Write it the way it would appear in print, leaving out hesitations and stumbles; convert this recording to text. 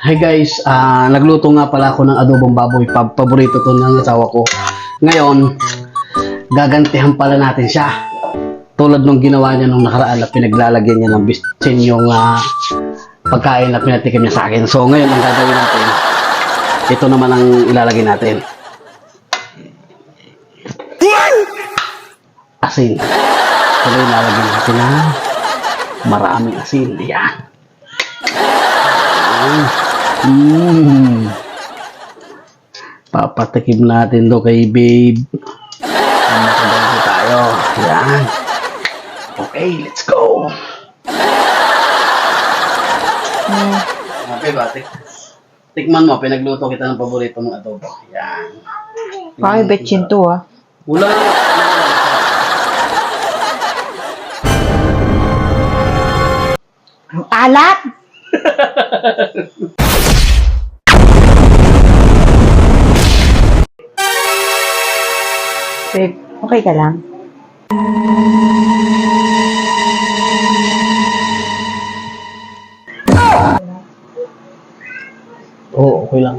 Hi guys, nagluto nga pala ako ng adobong baboy. Paborito to ng asawa ko. Ngayon, gagantihan pala natin siya. Tulad nung ginawa niya nung nakaraan na pinaglalagyan niya ng bitchin yung pagkain na pinatikim niya sa akin. So ngayon, ang gagawin natin, ito naman ang ilalagay natin. Asin. So ilalagay natin na maraming asin. Yan. Papatikim natin do kay babe. Makadali tayo. Yan. Okay, let's go. Okay ba? Tikman mo, pinagluto kita ng paborito mong adobo. Yan. Ay, betchin to ah. Wala. Ang alat! Babe, okay ka lang? Oo, okay lang.